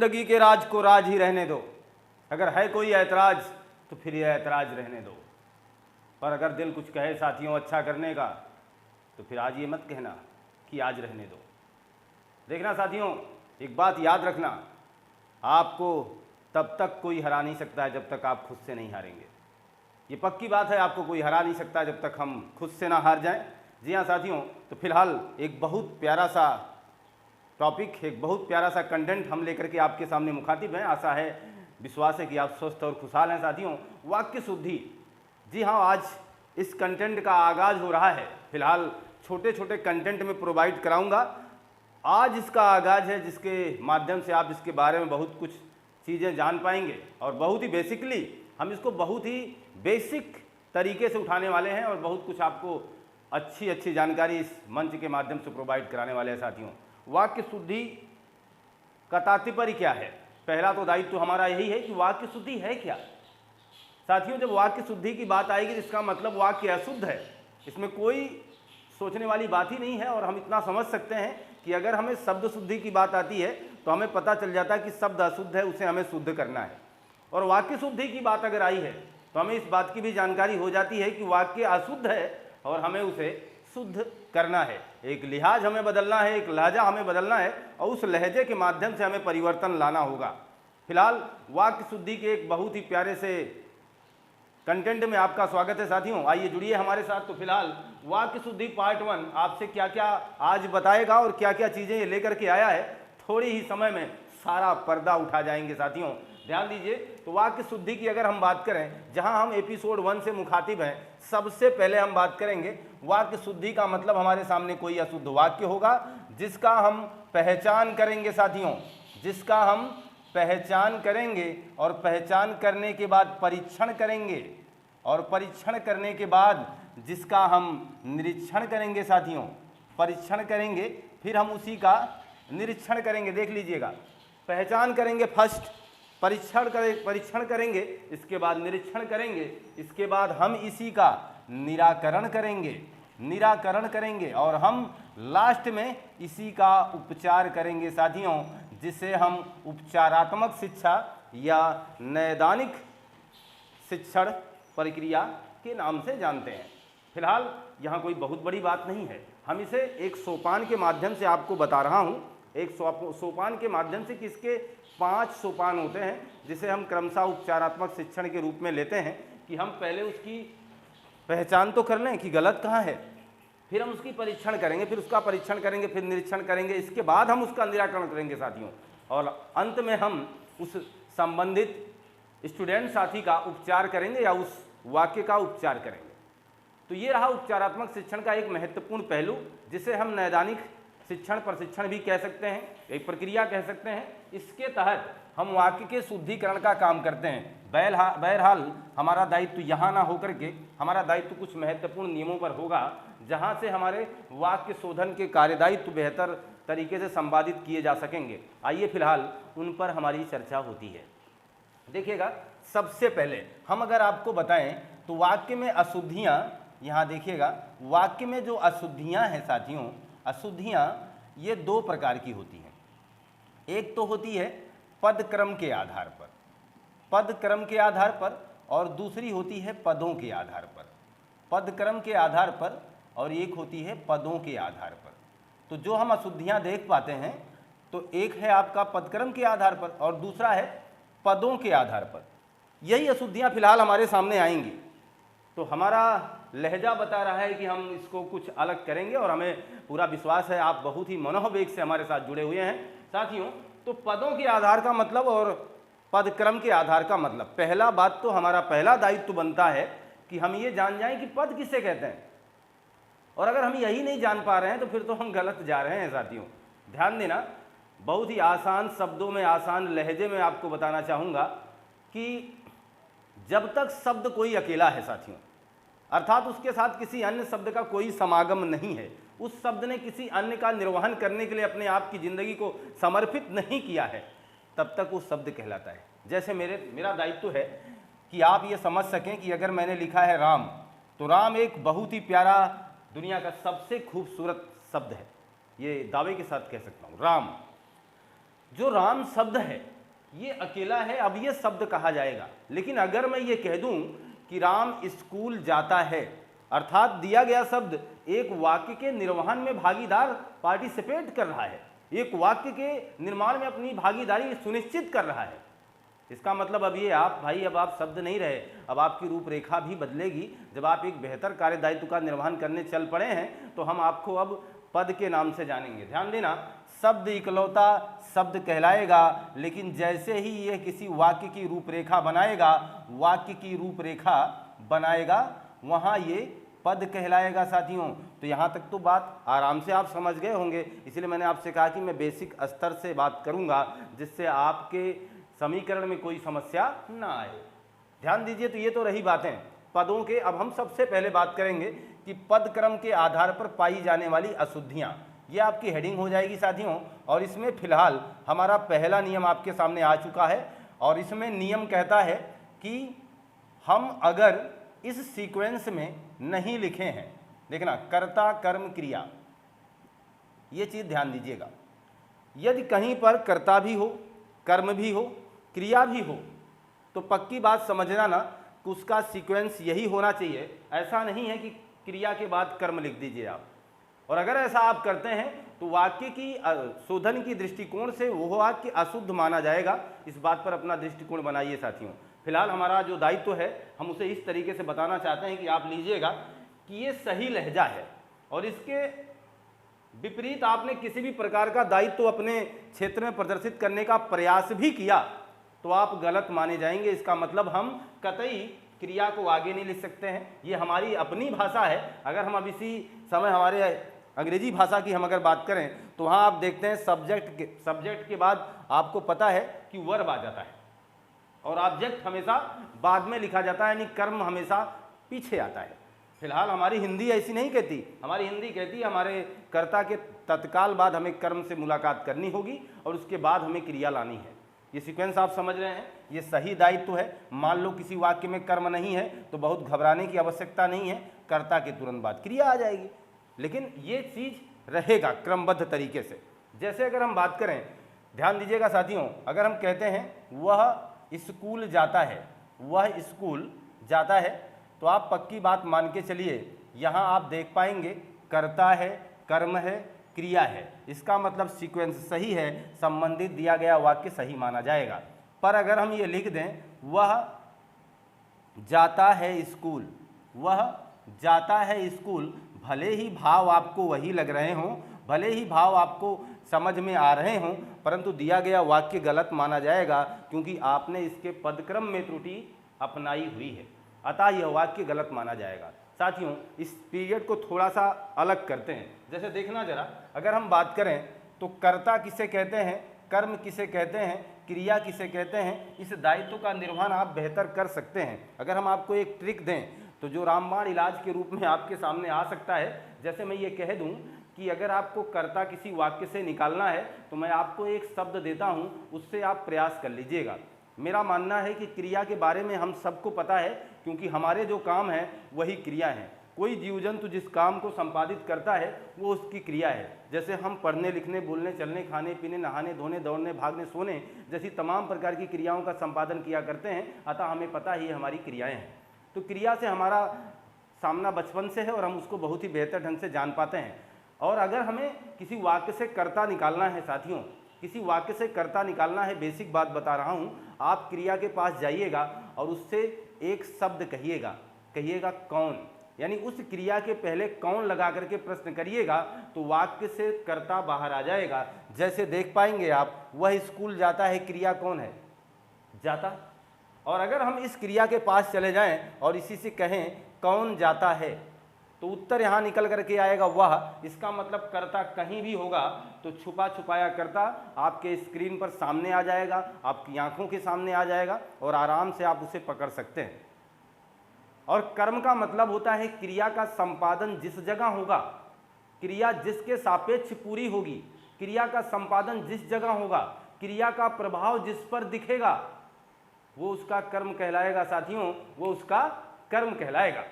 जिंदगी के राज को राज ही रहने दो। अगर है कोई ऐतराज तो फिर ये ऐतराज रहने दो, पर अगर दिल कुछ कहे साथियों अच्छा करने का तो फिर आज ये मत कहना कि आज रहने दो। देखना साथियों, एक बात याद रखना, आपको तब तक कोई हरा नहीं सकता है जब तक आप खुद से नहीं हारेंगे। ये पक्की बात है, आपको कोई हरा नहीं सकता जब तक हम खुद से ना हार जाएं। जी हाँ साथियों, तो फिलहाल एक बहुत प्यारा सा टॉपिक, एक बहुत प्यारा सा कंटेंट हम लेकर के आपके सामने मुखातिब हैं। आशा है, विश्वास है कि आप स्वस्थ और खुशहाल हैं साथियों। वाक्य शुद्धि, जी हाँ, आज इस कंटेंट का आगाज़ हो रहा है। फिलहाल छोटे छोटे कंटेंट में प्रोवाइड कराऊंगा। आज इसका आगाज़ है जिसके माध्यम से आप इसके बारे में बहुत कुछ चीज़ें जान पाएंगे और बहुत ही बेसिकली हम इसको बहुत ही बेसिक तरीके से उठाने वाले हैं और बहुत कुछ आपको अच्छी अच्छी जानकारी इस मंच के माध्यम से प्रोवाइड कराने वाले हैं साथियों। वाक्य शुद्धि का तात्पर्य क्या है? पहला तो दायित्व हमारा यही है कि वाक्य शुद्धि है क्या साथियों। जब वाक्य शुद्धि की बात आएगी तो इसका मतलब वाक्य अशुद्ध है, इसमें कोई सोचने वाली बात ही नहीं है। और हम इतना समझ सकते हैं कि अगर हमें शब्द शुद्धि की बात आती है तो हमें पता चल जाता है कि शब्द अशुद्ध है, उसे हमें शुद्ध करना है। और वाक्य शुद्धि की बात अगर आई है तो हमें इस बात की भी जानकारी हो जाती है कि वाक्य अशुद्ध है और हमें उसे शुद्ध करना है। एक लिहाज हमें बदलना है, एक लहजा हमें बदलना है और उस लहजे के माध्यम से हमें परिवर्तन लाना होगा। फिलहाल वाक्य शुद्धि के एक बहुत ही प्यारे से कंटेंट में आपका स्वागत है साथियों। आइए जुड़िए हमारे साथ। तो फिलहाल वाक्य शुद्धि पार्ट 1 आपसे क्या क्या आज बताएगा और क्या क्या चीज़ें ये लेकर के आया है, थोड़ी ही समय में सारा पर्दा उठा जाएंगे साथियों, ध्यान दीजिए। तो वाक्य शुद्धि की अगर हम बात करें, जहां हम एपिसोड 1 से मुखातिब हैं, सबसे पहले हम बात करेंगे वाक्य शुद्धि का मतलब हमारे सामने कोई अशुद्ध वाक्य होगा जिसका हम पहचान करेंगे साथियों, जिसका हम पहचान करेंगे और पहचान करने के बाद परीक्षण करेंगे और परीक्षण करने के बाद जिसका हम निरीक्षण करेंगे साथियों, परीक्षण करेंगे फिर हम उसी का निरीक्षण करेंगे। देख लीजिएगा, पहचान करेंगे फर्स्ट, परीक्षण करेंगे, इसके बाद निरीक्षण करेंगे, इसके बाद हम इसी का निराकरण करेंगे और हम लास्ट में इसी का उपचार करेंगे साथियों, जिसे हम उपचारात्मक शिक्षा या नैदानिक शिक्षण प्रक्रिया के नाम से जानते हैं। फिलहाल यहाँ कोई बहुत बड़ी बात नहीं है, हम इसे एक सोपान के माध्यम से आपको बता रहा हूँ। एक सोपान के माध्यम से, किसके 5 सोपान होते हैं जिसे हम क्रमशः उपचारात्मक शिक्षण के रूप में लेते हैं कि हम पहले उसकी पहचान तो कर लें कि गलत कहाँ है, फिर हम उसकी परीक्षण करेंगे, फिर उसका परीक्षण करेंगे, फिर निरीक्षण करेंगे, इसके बाद हम उसका निराकरण करेंगे साथियों, और अंत में हम उस संबंधित स्टूडेंट साथी का उपचार करेंगे या उस वाक्य का उपचार करेंगे। तो ये रहा उपचारात्मक शिक्षण का एक महत्वपूर्ण पहलू, जिसे हम नैदानिक शिक्षण प्रशिक्षण भी कह सकते हैं, एक प्रक्रिया कह सकते हैं। इसके तहत हम वाक्य के शुद्धिकरण का काम करते हैं। बहरहाल हमारा दायित्व यहाँ ना होकर के हमारा दायित्व कुछ महत्वपूर्ण नियमों पर होगा, जहाँ से हमारे वाक्य शोधन के कार्यदायित्व बेहतर तरीके से संपादित किए जा सकेंगे। आइए फिलहाल उन पर हमारी चर्चा होती है। देखिएगा, सबसे पहले हम अगर आपको बताएं तो वाक्य में अशुद्धियाँ, यहाँ देखिएगा, वाक्य में जो अशुद्धियाँ हैं साथियों, अशुद्धियाँ ये 2 प्रकार की होती हैं। एक तो होती है पद क्रम के आधार पर, पद क्रम के आधार पर, और दूसरी होती है पदों के आधार पर। पद क्रम के आधार पर और एक होती है पदों के आधार पर। तो जो हम अशुद्धियाँ देख पाते हैं, तो एक है आपका पद क्रम के आधार पर और दूसरा है पदों के आधार पर। यही अशुद्धियाँ फिलहाल हमारे सामने आएंगी। तो हमारा लहजा बता रहा है कि हम इसको कुछ अलग करेंगे और हमें पूरा विश्वास है आप बहुत ही मनोवेग से हमारे साथ जुड़े हुए हैं साथियों। तो पदों के आधार का मतलब और पद क्रम के आधार का मतलब, पहला बात तो हमारा पहला दायित्व बनता है कि हम ये जान जाएं कि पद किसे कहते हैं, और अगर हम यही नहीं जान पा रहे हैं तो फिर तो हम गलत जा रहे हैं साथियों। ध्यान देना, बहुत ही आसान शब्दों में, आसान लहजे में आपको बताना चाहूँगा कि जब तक शब्द कोई अकेला है साथियों, अर्थात उसके साथ किसी अन्य शब्द का कोई समागम नहीं है, उस शब्द ने किसी अन्य का निर्वहन करने के लिए अपने आप की जिंदगी को समर्पित नहीं किया है, तब तक वो शब्द कहलाता है। जैसे मेरा दायित्व है कि आप ये समझ सकें कि अगर मैंने लिखा है राम, तो राम एक बहुत ही प्यारा, दुनिया का सबसे खूबसूरत शब्द है, ये दावे के साथ कह सकता हूँ राम। जो राम शब्द है ये अकेला है, अब ये शब्द कहा जाएगा। लेकिन अगर मैं ये कह दूं कि राम स्कूल जाता है, अर्थात दिया गया शब्द एक वाक्य के निर्वहन में भागीदार, पार्टिसिपेट कर रहा है, एक वाक्य के निर्माण में अपनी भागीदारी सुनिश्चित कर रहा है, इसका मतलब अब ये आप भाई, अब आप शब्द नहीं रहे, अब आपकी रूपरेखा भी बदलेगी। जब आप एक बेहतर कार्यदायित्व का निर्वहन करने चल पड़े हैं तो हम आपको अब पद के नाम से जानेंगे। ध्यान देना, शब्द इकलौता शब्द कहलाएगा, लेकिन जैसे ही यह किसी वाक्य की रूपरेखा बनाएगा, वाक्य की रूपरेखा बनाएगा, वहाँ ये पद कहलाएगा साथियों। तो यहाँ तक तो बात आराम से आप समझ गए होंगे, इसलिए मैंने आपसे कहा कि मैं बेसिक स्तर से बात करूँगा जिससे आपके समीकरण में कोई समस्या ना आए। ध्यान दीजिए, तो ये तो रही बातें पदों के। अब हम सबसे पहले बात करेंगे कि पद क्रम के आधार पर पाई जाने वाली अशुद्धियाँ, ये आपकी हेडिंग हो जाएगी साथियों। और इसमें फिलहाल हमारा पहला नियम आपके सामने आ चुका है, और इसमें नियम कहता है कि हम अगर इस सीक्वेंस में नहीं लिखे हैं, देखना कर्ता कर्म क्रिया, ये चीज़ ध्यान दीजिएगा। यदि कहीं पर कर्ता भी हो, कर्म भी हो, क्रिया भी हो, तो पक्की बात समझना ना कि उसका सीक्वेंस यही होना चाहिए। ऐसा नहीं है कि क्रिया के बाद कर्म लिख दीजिए आप, और अगर ऐसा आप करते हैं तो वाक्य की शोधन की दृष्टिकोण से वो वाक्य अशुद्ध माना जाएगा। इस बात पर अपना दृष्टिकोण बनाइए साथियों। फिलहाल हमारा जो दायित्व है, हम उसे इस तरीके से बताना चाहते हैं कि आप लीजिएगा कि ये सही लहजा है, और इसके विपरीत आपने किसी भी प्रकार का दायित्व अपने क्षेत्र में प्रदर्शित करने का प्रयास भी किया तो आप गलत माने जाएंगे। इसका मतलब हम कतई क्रिया को आगे नहीं लिख सकते हैं, ये हमारी अपनी भाषा है। अगर हम अब इसी समय हमारे अंग्रेजी भाषा की हम अगर बात करें तो वहाँ आप देखते हैं सब्जेक्ट के बाद आपको पता है कि वर्ब आ जाता है, और ऑब्जेक्ट हमेशा बाद में लिखा जाता है, यानी कर्म हमेशा पीछे आता है। फिलहाल हमारी हिंदी ऐसी नहीं कहती, हमारी हिंदी कहती है हमारे कर्ता के तत्काल बाद हमें कर्म से मुलाकात करनी होगी और उसके बाद हमें क्रिया लानी है। ये सीक्वेंस आप समझ रहे हैं, ये सही दायित्व है। मान लो किसी वाक्य में कर्म नहीं है तो बहुत घबराने की आवश्यकता नहीं है, कर्ता के तुरंत बाद क्रिया आ जाएगी, लेकिन ये चीज़ रहेगा क्रमबद्ध तरीके से। जैसे अगर हम बात करें, ध्यान दीजिएगा साथियों, अगर हम कहते हैं वह स्कूल जाता है, वह स्कूल जाता है, तो आप पक्की बात मान के चलिए, यहाँ आप देख पाएंगे कर्ता है, कर्म है, क्रिया है, इसका मतलब सीक्वेंस सही है, संबंधित दिया गया वाक्य सही माना जाएगा। पर अगर हम ये लिख दें वह जाता है स्कूल, वह जाता है स्कूल, भले ही भाव आपको वही लग रहे हों, भले ही भाव आपको समझ में आ रहे हों, परंतु दिया गया वाक्य गलत माना जाएगा क्योंकि आपने इसके पदक्रम में त्रुटि अपनाई हुई है, अतः यह वाक्य गलत माना जाएगा। साथियों, इस पीरियड को थोड़ा सा अलग करते हैं। जैसे देखना जरा, अगर हम बात करें तो कर्ता किसे कहते हैं, कर्म किसे कहते हैं, क्रिया किसे कहते हैं, इस दायित्व का निर्वहन आप बेहतर कर सकते हैं। अगर हम आपको एक ट्रिक दें तो जो रामबाण इलाज के रूप में आपके सामने आ सकता है, जैसे मैं ये कह दूं कि अगर आपको कर्ता किसी वाक्य से निकालना है तो मैं आपको एक शब्द देता हूं, उससे आप प्रयास कर लीजिएगा। मेरा मानना है कि क्रिया के बारे में हम सबको पता है, क्योंकि हमारे जो काम है वही क्रिया है। कोई जीव जंतु जिस काम को संपादित करता है वो उसकी क्रिया है। जैसे हम पढ़ने लिखने, बोलने चलने, खाने पीने, नहाने धोने, दौड़ने भागने सोने जैसी तमाम प्रकार की क्रियाओं का संपादन किया करते हैं, अतः हमें पता ही हमारी क्रियाएँ हैं। तो क्रिया से हमारा सामना बचपन से है और हम उसको बहुत ही बेहतर ढंग से जान पाते हैं। और अगर हमें किसी वाक्य से कर्ता निकालना है साथियों, किसी वाक्य से कर्ता निकालना है, बेसिक बात बता रहा हूँ, आप क्रिया के पास जाइएगा और उससे एक शब्द कहिएगा कौन, यानी उस क्रिया के पहले कौन लगा करके प्रश्न करिएगा तो वाक्य से कर्ता बाहर आ जाएगा। जैसे देख पाएंगे आप, वह स्कूल जाता है, क्रिया कौन है, जाता। और अगर हम इस क्रिया के पास चले जाएं और इसी से कहें कौन जाता है, तो उत्तर यहाँ निकल करके आएगा वह। इसका मतलब कर्ता कहीं भी होगा तो छुपा छुपाया कर्ता आपके स्क्रीन पर सामने आ जाएगा, आपकी आंखों के सामने आ जाएगा और आराम से आप उसे पकड़ सकते हैं। और कर्म का मतलब होता है क्रिया का संपादन जिस जगह होगा, क्रिया जिसके सापेक्ष पूरी होगी, क्रिया का संपादन जिस जगह होगा, क्रिया का प्रभाव जिस पर दिखेगा, वो उसका कर्म कहलाएगा साथियों, वो उसका कर्म कहलाएगा।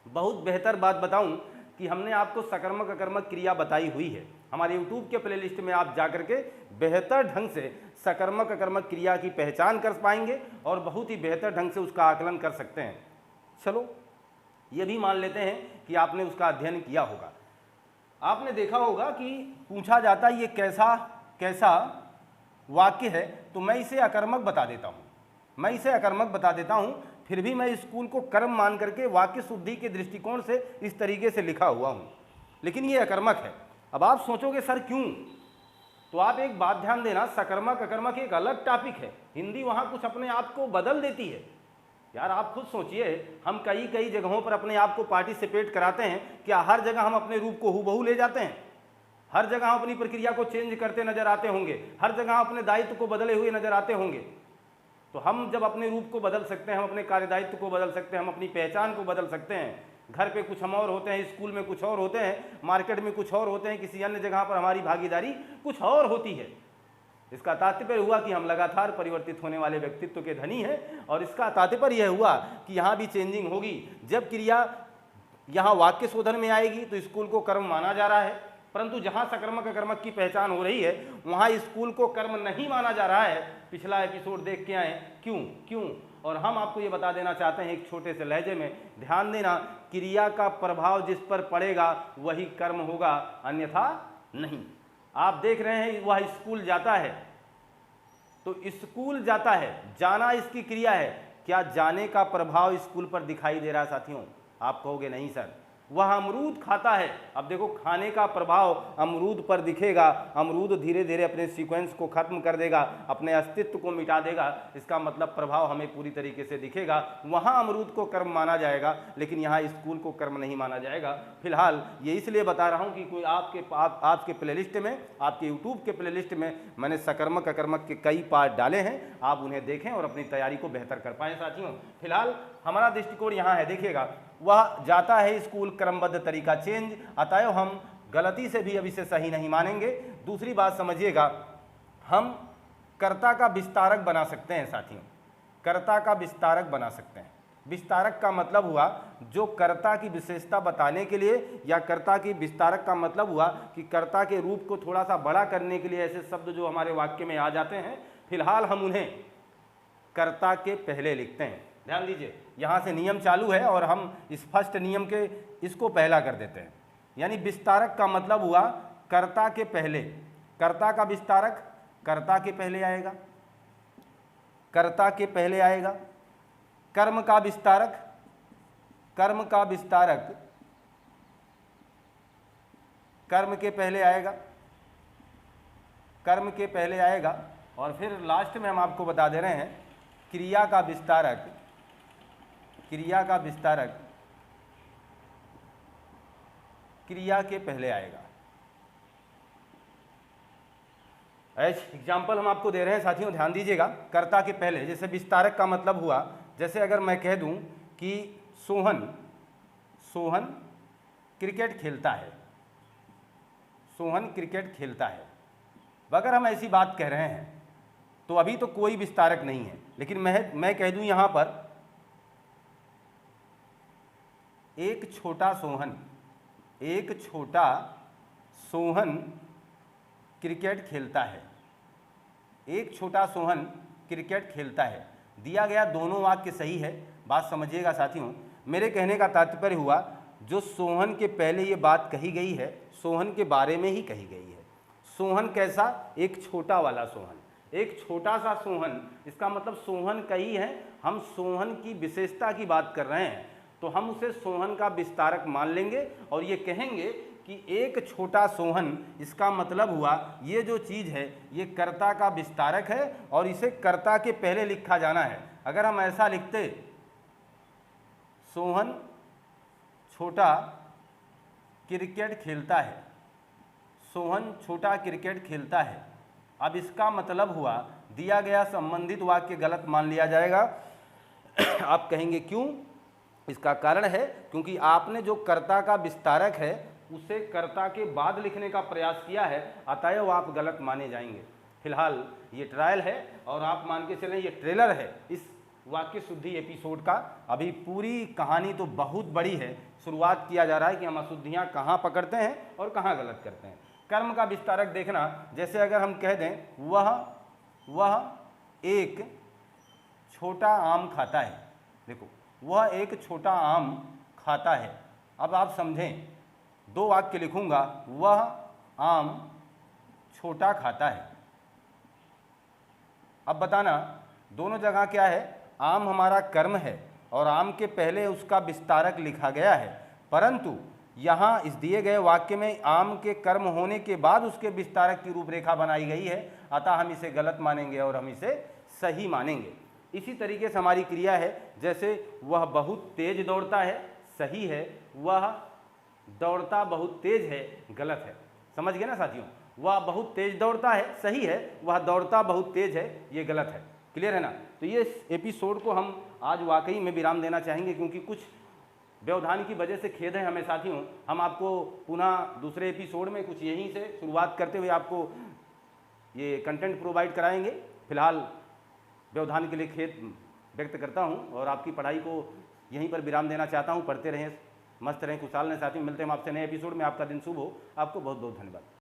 बहुत बेहतर बात बताऊं कि हमने आपको सकर्मक अकर्मक क्रिया बताई हुई है, हमारे यूट्यूब के प्लेलिस्ट में आप जाकर के बेहतर ढंग से सकर्मक अकर्मक क्रिया की पहचान कर पाएंगे और बहुत ही बेहतर ढंग से उसका आकलन कर सकते हैं। चलो ये भी मान लेते हैं कि आपने उसका अध्ययन किया होगा। आपने देखा होगा कि पूछा जाता है ये कैसा कैसा वाक्य है, तो मैं इसे अकर्मक बता देता हूँ, फिर भी मैं स्कूल को कर्म मान करके वाक्य शुद्धि के दृष्टिकोण से इस तरीके से लिखा हुआ हूँ, लेकिन ये अकर्मक है। अब आप सोचोगे सर क्यों, तो आप एक बात ध्यान देना, सकर्मक अकर्मक एक अलग टॉपिक है, हिंदी वहाँ कुछ अपने आप को बदल देती है। यार आप खुद सोचिए, हम कई जगहों पर अपने आप को पार्टिसिपेट कराते हैं, क्या हर जगह हम अपने रूप को हूबहू ले जाते हैं? हर जगह हम अपनी प्रक्रिया को चेंज करते नजर आते होंगे, हर जगह अपने दायित्व को बदले हुए नजर आते होंगे। तो हम जब अपने रूप को बदल सकते हैं, हम अपने कार्यदायित्व को बदल सकते हैं, हम अपनी पहचान को बदल सकते हैं। घर पे कुछ हम और होते हैं, स्कूल में कुछ और होते हैं, मार्केट में कुछ और होते हैं, किसी अन्य जगह पर हमारी भागीदारी कुछ और होती है। इसका तात्पर्य हुआ कि हम लगातार परिवर्तित होने वाले व्यक्तित्व के धनी हैं, और इसका तात्पर्य यह हुआ कि यहाँ भी चेंजिंग होगी। जब क्रिया यहाँ वाक्य शोधन में आएगी तो स्कूल को कर्म माना जा रहा है, परंतु जहाँ सकर्मक अकर्मक की पहचान हो रही है वहाँ स्कूल को कर्म नहीं माना जा रहा है। पिछला एपिसोड देख के आए क्यों, और हम आपको ये बता देना चाहते हैं एक छोटे से लहजे में, ध्यान देना, क्रिया का प्रभाव जिस पर पड़ेगा वही कर्म होगा, अन्यथा नहीं। आप देख रहे हैं वह स्कूल जाता है, तो स्कूल जाता है, जाना इसकी क्रिया है, क्या जाने का प्रभाव स्कूल पर दिखाई दे रहा है साथियों? आप कहोगे नहीं सर। वह अमरूद खाता है, अब देखो खाने का प्रभाव अमरूद पर दिखेगा, अमरूद धीरे धीरे अपने सीक्वेंस को खत्म कर देगा, अपने अस्तित्व को मिटा देगा, इसका मतलब प्रभाव हमें पूरी तरीके से दिखेगा। वहाँ अमरूद को कर्म माना जाएगा, लेकिन यहाँ स्कूल को कर्म नहीं माना जाएगा। फिलहाल ये इसलिए बता रहा हूँ कि कोई आपके प्लेलिस्ट में, आपके यूट्यूब के प्लेलिस्ट में मैंने सकर्मक अकर्मक के कई पार्ट डाले हैं, आप उन्हें देखें और अपनी तैयारी को बेहतर कर पाएँ साथियों। फिलहाल हमारा दृष्टिकोण यहाँ है, देखिएगा, वह जाता है स्कूल, क्रमबद्ध तरीका चेंज, अतएव हम गलती से भी अब इसे सही नहीं मानेंगे। दूसरी बात समझिएगा, हम कर्ता का विस्तारक बना सकते हैं साथियों, कर्ता का विस्तारक बना सकते हैं। विस्तारक का मतलब हुआ जो कर्ता की विशेषता बताने के लिए, या कर्ता की विस्तारक का मतलब हुआ कि कर्ता के रूप को थोड़ा सा बड़ा करने के लिए ऐसे शब्द जो हमारे वाक्य में आ जाते हैं, फिलहाल हम उन्हें कर्ता के पहले लिखते हैं। ध्यान दीजिए, यहाँ से नियम चालू है और हम इस फर्स्ट नियम के इसको पहला कर देते हैं। यानी विस्तारक का मतलब हुआ कर्ता के पहले, कर्ता का विस्तारक कर्ता के पहले आएगा, कर्ता के पहले आएगा। कर्म का विस्तारक, कर्म का विस्तारक कर्म के पहले आएगा, कर्म के पहले आएगा। और फिर लास्ट में हम आपको बता दे रहे हैं क्रिया का विस्तारक, क्रिया का विस्तारक क्रिया के पहले आएगा। एग्जाम्पल हम आपको दे रहे हैं साथियों, ध्यान दीजिएगा, कर्ता के पहले। जैसे विस्तारक का मतलब हुआ, जैसे अगर मैं कह दूं कि सोहन क्रिकेट खेलता है, सोहन क्रिकेट खेलता है। अगर हम ऐसी बात कह रहे हैं तो अभी तो कोई विस्तारक नहीं है, लेकिन मैं कह दूं यहां पर एक छोटा सोहन, एक छोटा सोहन क्रिकेट खेलता है, एक छोटा सोहन क्रिकेट खेलता है। दिया गया दोनों वाक्य सही है, बात समझिएगा साथियों। मेरे कहने का तात्पर्य हुआ जो सोहन के पहले ये बात कही गई है, सोहन के बारे में ही कही गई है। सोहन कैसा? एक छोटा वाला सोहन, एक छोटा सा सोहन, इसका मतलब सोहन कई है, हम सोहन की विशेषता की बात कर रहे हैं, तो हम उसे सोहन का विस्तारक मान लेंगे और ये कहेंगे कि एक छोटा सोहन, इसका मतलब हुआ ये जो चीज़ है ये कर्ता का विस्तारक है और इसे कर्ता के पहले लिखा जाना है। अगर हम ऐसा लिखते, सोहन छोटा क्रिकेट खेलता है, सोहन छोटा क्रिकेट खेलता है, अब इसका मतलब हुआ दिया गया संबंधित वाक्य गलत मान लिया जाएगा। आप कहेंगे क्यों? इसका कारण है क्योंकि आपने जो कर्ता का विस्तारक है उसे कर्ता के बाद लिखने का प्रयास किया है, अतएव आप गलत माने जाएंगे। फिलहाल ये ट्रायल है और आप मान के चलें ये ट्रेलर है इस वाक्य शुद्धि एपिसोड का। अभी पूरी कहानी तो बहुत बड़ी है, शुरुआत किया जा रहा है कि हम अशुद्धियाँ कहाँ पकड़ते हैं और कहाँ गलत करते हैं। कर्म का विस्तारक देखना, जैसे अगर हम कह दें वह एक छोटा आम खाता है। देखो, वह एक छोटा आम खाता है। अब आप समझें, दो वाक्य लिखूंगा, वह आम छोटा खाता है। अब बताना दोनों जगह क्या है, आम हमारा कर्म है और आम के पहले उसका विस्तारक लिखा गया है, परंतु यहाँ इस दिए गए वाक्य में आम के कर्म होने के बाद उसके विस्तारक की रूपरेखा बनाई गई है, अतः हम इसे गलत मानेंगे और हम इसे सही मानेंगे। इसी तरीके से हमारी क्रिया है, जैसे वह बहुत तेज दौड़ता है, सही है, वह दौड़ता बहुत तेज है, गलत है। समझ गए ना साथियों, वह बहुत तेज दौड़ता है सही है, वह दौड़ता बहुत तेज है ये गलत है। क्लियर है ना। तो ये एपिसोड को हम आज वाकई में विराम देना चाहेंगे, क्योंकि कुछ व्यवधान की वजह से खेद है हमें साथियों। हम आपको पुनः दूसरे एपिसोड में कुछ यहीं से शुरुआत करते हुए आपको ये कंटेंट प्रोवाइड कराएंगे। फिलहाल व्यवधान के लिए खेद व्यक्त करता हूँ और आपकी पढ़ाई को यहीं पर विराम देना चाहता हूँ। पढ़ते रहें, मस्त रहें, खुशहाल रहें साथियों। मिलते हैं हम आपसे नए एपिसोड में। आपका दिन शुभ हो। आपको बहुत बहुत धन्यवाद।